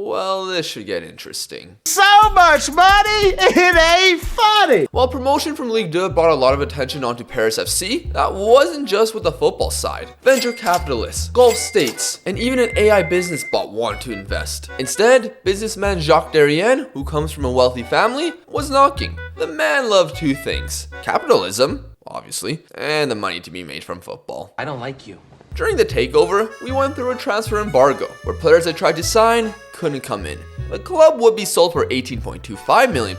well, this should get interesting. So much money, it ain't funny! While promotion from Ligue brought a lot of attention onto Paris FC, that wasn't just with the football side. Venture capitalists, Gulf states, and even an AI business bot wanted to invest. Instead, businessman Jacques Derrien, who comes from a wealthy family, was knocking. The man loved two things: capitalism, obviously, and the money to be made from football. I don't like you. During the takeover, we went through a transfer embargo, where players that tried to sign couldn't come in. The club would be sold for £18.25 million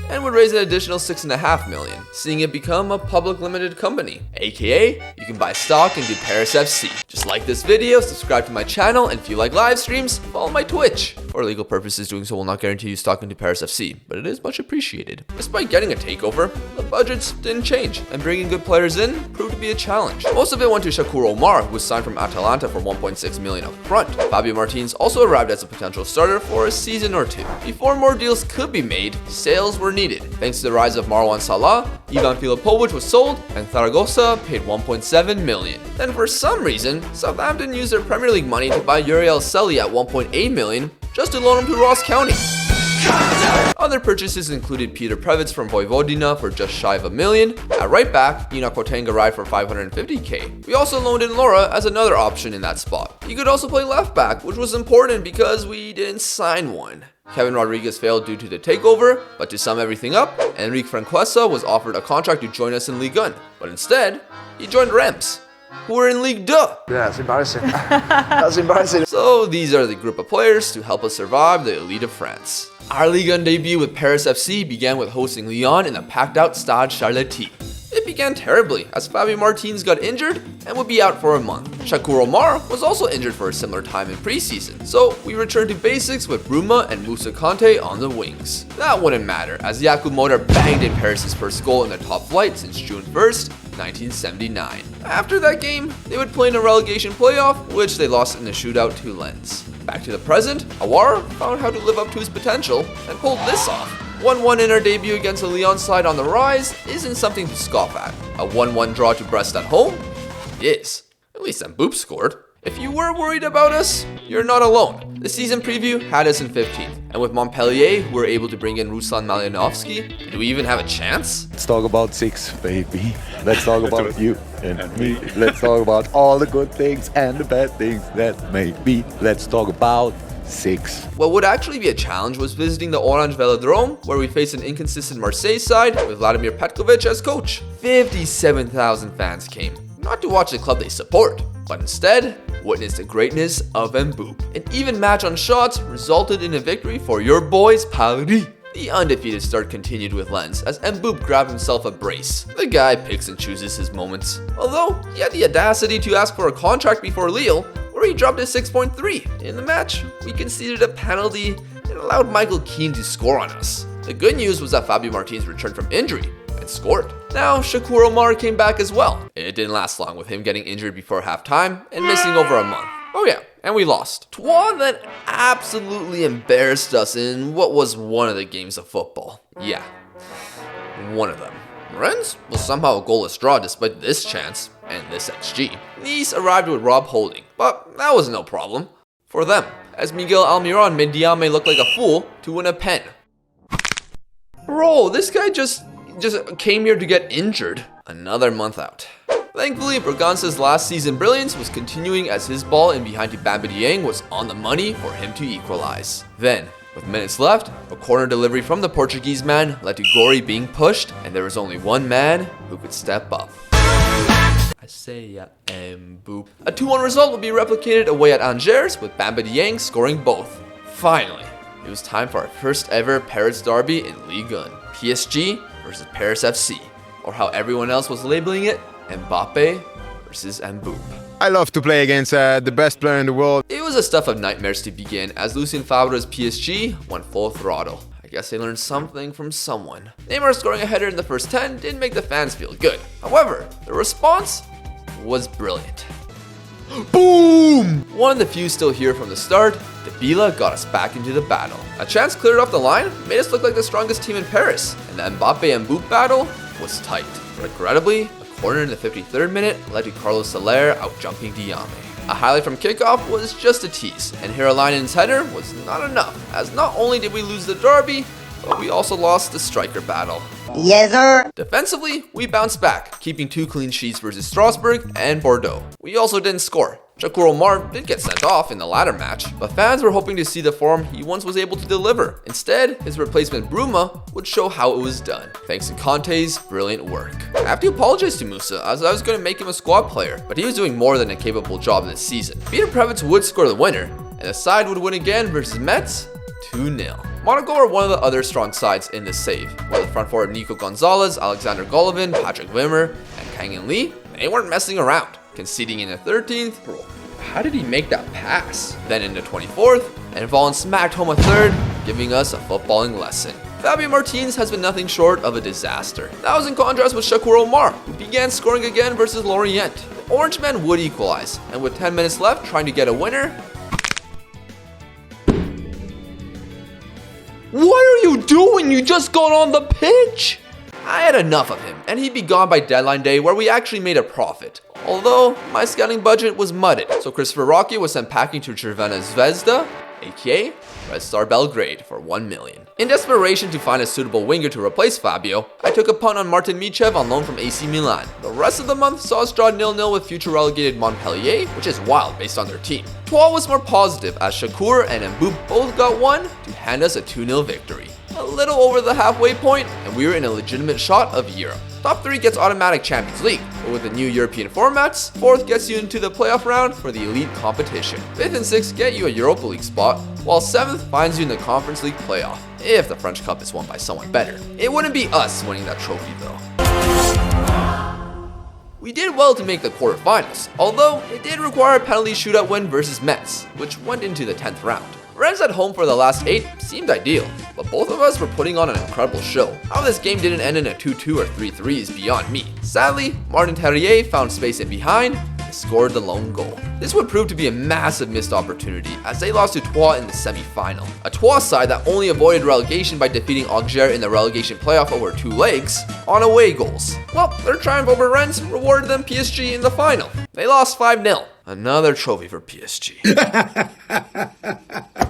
and would raise an additional $6.5 million, seeing it become a public limited company. AKA, you can buy stock into Paris FC. Just like this video, subscribe to my channel, and if you like live streams, follow my Twitch. For legal purposes, doing so will not guarantee you stock into Paris FC, but it is much appreciated. Despite getting a takeover, the budgets didn't change, and bringing good players in proved to be a challenge. Most of it went to Shakur Omar, who was signed from Atalanta for $1.6 million up front. Fabio Martins also arrived as a potential starter for a season or two. Before more deals could be made, sales were needed. Thanks to the rise of Marwan Salah, Ivan Filipovic was sold, and Zaragoza paid $1.7 million. Then for some reason, Southampton used their Premier League money to buy Uriel Selly at $1.8 million, just to loan him to Ross County. Other purchases included Peter Previtz from Vojvodina for just shy of $1 million. At right back, Enoch Boateng arrived for $550K. We also loaned in Laura as another option in that spot. He could also play left back, which was important because we didn't sign one. Kevin Rodriguez failed due to the takeover, but to sum everything up, Enrique Franquesa was offered a contract to join us in Ligue 1, but instead, he joined Reims, who were in Ligue 2. Yeah, that's embarrassing. That's embarrassing. So these are the group of players to help us survive the elite of France. Our Ligue 1 debut with Paris FC began with hosting Lyon in a packed out Stade Charletti. It began terribly as Fabio Martins got injured and would be out for a month. Shakur Omar was also injured for a similar time in preseason, so we returned to basics with Bruma and Moussa Kanté on the wings. That wouldn't matter as Jakub Moder banged in Paris' first goal in the top flight since June 1st, 1979. After that game, they would play in a relegation playoff, which they lost in a shootout to Lens. Back to the present, Awar found how to live up to his potential and pulled this off. 1-1 in our debut against the Lyon side on the rise isn't something to scoff at. A 1-1 draw to Brest at home? It is. At least Mbappe scored. If you were worried about us, you're not alone. The season preview had us in 15th, and with Montpellier, who were able to bring in Ruslan Malinovsky, did we even have a chance? Let's talk about 6, baby. Let's talk about you and me. Let's talk about all the good things and the bad things that may be. Let's talk about 6. What would actually be a challenge was visiting the Orange Velodrome, where we faced an inconsistent Marseille side with Vladimir Petkovic as coach. 57,000 fans came, not to watch the club they support, but instead witness the greatness of Mbappe. An even match on shots resulted in a victory for your boys Paris. The undefeated start continued with Lens as Mbappe grabbed himself a brace. The guy picks and chooses his moments. Although he had the audacity to ask for a contract before Lille, where he dropped a 6.3. In the match, we conceded a penalty and allowed Michael Keane to score on us. The good news was that Fabio Martins returned from injury and scored. Now, Shakur Omar came back as well. It didn't last long with him getting injured before halftime and missing over a month. Oh yeah, and we lost. Twa that absolutely embarrassed us in what was one of the games of football. Yeah, one of them. Rennes was somehow a goalless draw despite this chance and this XG. Nice arrived with Rob Holding, but that was no problem for them, as Miguel Almiron made Diame look like a fool to win a pen. Bro, this guy just came here to get injured. Another month out. Thankfully, Bragança's last season brilliance was continuing as his ball in behind to Bamba Dieng was on the money for him to equalize. Then, with minutes left, a corner delivery from the Portuguese man led to Gori being pushed, and there was only one man who could step up. I say Mbappe. A 2-1 result would be replicated away at Angers with Bamba Dieng scoring both. Finally, it was time for our first ever Paris derby in Ligue 1. PSG versus Paris FC, or how everyone else was labeling it, Mbappe versus Mbappe. I love to play against the best player in the world. It was a stuff of nightmares to begin as Lucien Favre's PSG went full throttle. I guess they learned something from someone. Neymar scoring a header in the first 10 didn't make the fans feel good. However, the response was brilliant. Boom! One of the few still here from the start, Debila got us back into the battle. A chance cleared off the line made us look like the strongest team in Paris, and the Mbappe-Mbappe battle was tight. Regrettably, a corner in the 53rd minute led to Carlos Soler out-jumping Diame. A highlight from kickoff was just a tease, and Hiralainen's header was not enough, as not only did we lose the derby, but we also lost the striker battle. Yes, sir. Defensively, we bounced back, keeping 2 clean sheets versus Strasbourg and Bordeaux. We also didn't score. Shakur Omar did get sent off in the latter match, but fans were hoping to see the form he once was able to deliver. Instead, his replacement Bruma would show how it was done, thanks to Conte's brilliant work. I have to apologize to Musa, as I was going to make him a squad player, but he was doing more than a capable job this season. Peter Previtz would score the winner, and the side would win again versus Metz 2-0. Monaco are one of the other strong sides in this save, where the front four Nico Gonzalez, Alexander Golovin, Patrick Wimmer, and Kang-In Lee, they weren't messing around, conceding in the 13th. Bro, how did he make that pass? Then in the 24th, and Vaughn smacked home a third, giving us a footballing lesson. Fabio Martins has been nothing short of a disaster. That was in contrast with Shakur Omar, who began scoring again versus Lorient. The Orange men would equalize, and with 10 minutes left trying to get a winner. What are you doing? You just got on the pitch! I had enough of him, and he'd be gone by deadline day, where we actually made a profit. Although, my scouting budget was mudded, so Christopher Rocky was sent packing to Crvena Zvezda, aka Red Star Belgrade, for 1 million. In desperation to find a suitable winger to replace Fabio, I took a punt on Martin Michev on loan from AC Milan. The rest of the month saw us draw 0-0 with future relegated Montpellier, which is wild based on their team. Troyes was more positive, as Shakur and Mbappe both got one to hand us a 2-0 victory. A little over the halfway point, and we were in a legitimate shot of Europe. Top 3 gets automatic Champions League, but with the new European formats, 4th gets you into the playoff round for the elite competition. 5th and 6th get you a Europa League spot, while 7th finds you in the Conference League playoff, if the French Cup is won by someone better. It wouldn't be us winning that trophy though. We did well to make the quarterfinals, although it did require a penalty shootout win versus Metz, which went into the 10th round. Rennes at home for the last 8 seemed ideal, but both of us were putting on an incredible show. How this game didn't end in a 2-2 or 3-3 is beyond me. Sadly, Martin Terrier found space in behind and scored the lone goal. This would prove to be a massive missed opportunity, as they lost to Troyes in the semi-final. A Troyes side that only avoided relegation by defeating Auxerre in the relegation playoff over 2 legs on away goals. Well, their triumph over Rennes rewarded them PSG in the final. They lost 5-0. Another trophy for PSG.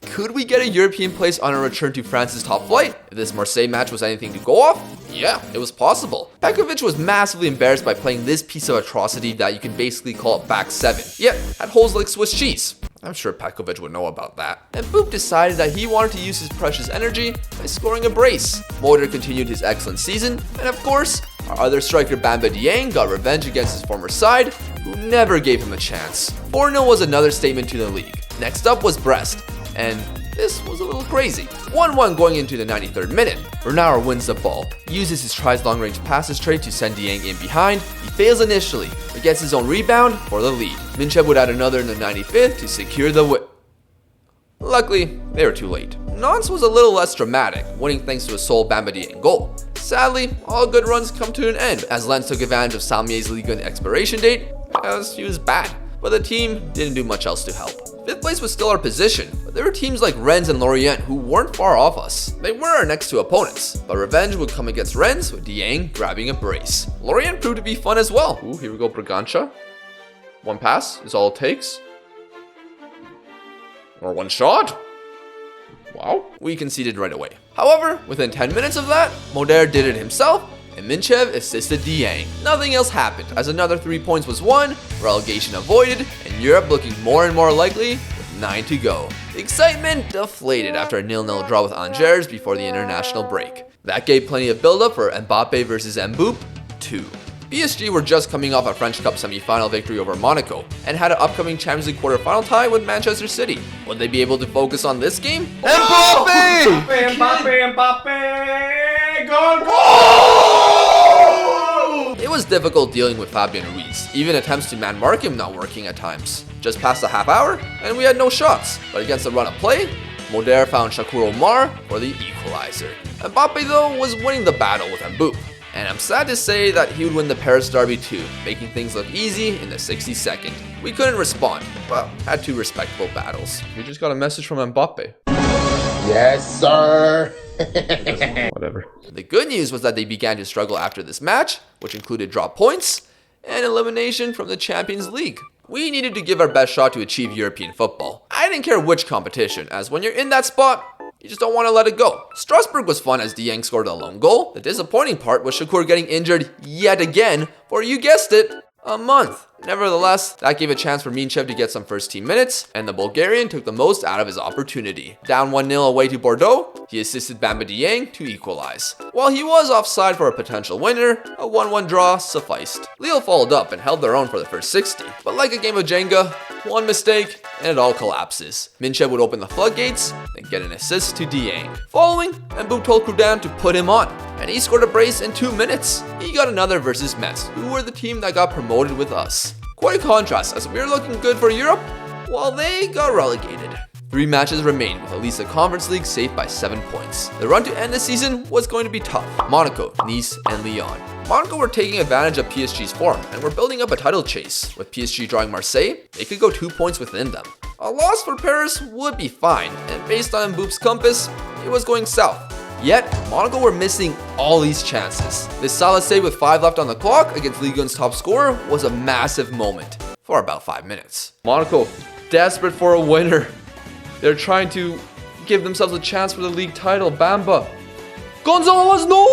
Could we get a European place on a return to France's top flight? If this Marseille match was anything to go off, yeah, it was possible. Petkovic was massively embarrassed by playing this piece of atrocity that you can basically call it back 7, yet had holes like Swiss cheese. I'm sure Petkovic would know about that. And Boop decided that he wanted to use his precious energy by scoring a brace. Moreira continued his excellent season, and of course, our other striker Bamba Dieng got revenge against his former side, who never gave him a chance. 4-0 was another statement to the league. Next up was Brest, and this was a little crazy. 1-1 going into the 93rd minute. Renauer wins the ball, uses his tries long-range passes trait to send Dieng in behind. He fails initially, but gets his own rebound for the lead. Minchev would add another in the 95th to secure the win. Luckily, they were too late. Nantes was a little less dramatic, winning thanks to a sole Bamba Dieng goal. Sadly, all good runs come to an end, as Lens took advantage of Salmier's Ligue expiration date, as he was bad. But the team didn't do much else to help. 5th place was still our position, but there were teams like Rennes and Lorient who weren't far off us. They were our next 2 opponents, but revenge would come against Rennes with Dieng grabbing a brace. Lorient proved to be fun as well. Ooh, here we go, Bragança. 1 pass is all it takes. Or 1 shot. Wow. We conceded right away. However, within 10 minutes of that, Moreira did it himself, and Minchev assisted Dieng. Nothing else happened, as another 3 points was won, relegation avoided, and Europe looking more and more likely with 9 to go. The excitement deflated after a 0-0 draw with Angers before the international break. That gave plenty of build-up for Mbappe versus Mbappe 2. PSG were just coming off a French Cup semi-final victory over Monaco, and had an upcoming Champions League quarter-final tie with Manchester City. Would they be able to focus on this game? Mbappe! It was difficult dealing with Fabian Ruiz, even attempts to man-mark him not working at times. Just past the half hour, and we had no shots, but against the run of play, Moreira found Shakur Omar for the equalizer. Mbappe though was winning the battle with Mbappe, and I'm sad to say that he would win the Paris derby too, making things look easy in the 62nd. We couldn't respond, but had 2 respectable battles. We just got a message from Mbappe. Yes, sir. Whatever. The good news was that they began to struggle after this match, which included drop points and elimination from the Champions League. We needed to give our best shot to achieve European football. I didn't care which competition, as when you're in that spot, you just don't want to let it go. Strasbourg was fun as Dieng scored a lone goal. The disappointing part was Shakur getting injured yet again for, you guessed it, a month. Nevertheless, that gave a chance for Minchev to get some first team minutes, and the Bulgarian took the most out of his opportunity. Down 1-0 away to Bordeaux, he assisted Bamba Dieng to equalize. While he was offside for a potential winner, a 1-1 draw sufficed. Lille followed up and held their own for the first 60, but like a game of Jenga, one mistake and it all collapses. Minchev would open the floodgates and get an assist to Dieng. Following, Mbappe told Chroo to put him on, and he scored a brace in 2 minutes. He got another versus Metz, who were the team that got promoted with us. Quite a contrast, as we were looking good for Europe, while they got relegated. 3 matches remained, with at least the Conference League safe by 7 points. The run to end the season was going to be tough. Monaco, Nice, and Lyon. Monaco were taking advantage of PSG's form and were building up a title chase. With PSG drawing Marseille, they could go 2 points within them. A loss for Paris would be fine, and based on Mbappe's compass, it was going south. Yet, Monaco were missing all these chances. This Salah save with 5 left on the clock against Ligue 1's top scorer was a massive moment for about 5 minutes. Monaco, desperate for a winner. They're trying to give themselves a chance for the league title. Bamba. Gonzalez, no!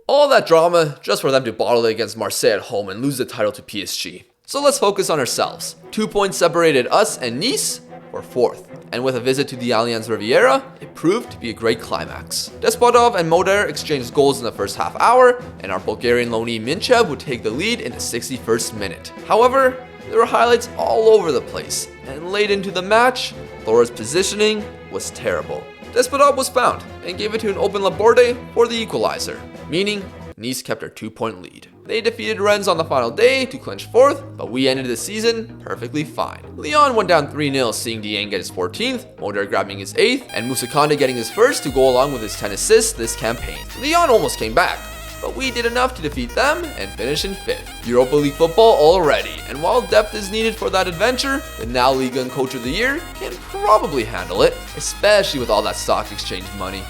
All that drama just for them to bottle it against Marseille at home and lose the title to PSG. So let's focus on ourselves. 2 points separated us and Nice were 4th. And with a visit to the Allianz Riviera, it proved to be a great climax. Despodov and Moreira exchanged goals in the first half hour, and our Bulgarian loanee Minchev would take the lead in the 61st minute. However, there were highlights all over the place, and late into the match, Laura's positioning was terrible. Despodov was found and gave it to an open Laborde for the equalizer, meaning Nice kept their 2-point lead. They defeated Rennes on the final day to clinch 4th, but we ended the season perfectly fine. Lyon went down 3-0, seeing Dieng get his 14th, Moreira grabbing his 8th, and Musakanda getting his 1st to go along with his 10 assists this campaign. Lyon almost came back, but we did enough to defeat them and finish in 5th. Europa League football already, and while depth is needed for that adventure, the now Ligue 1 Coach of the Year can probably handle it, especially with all that stock exchange money.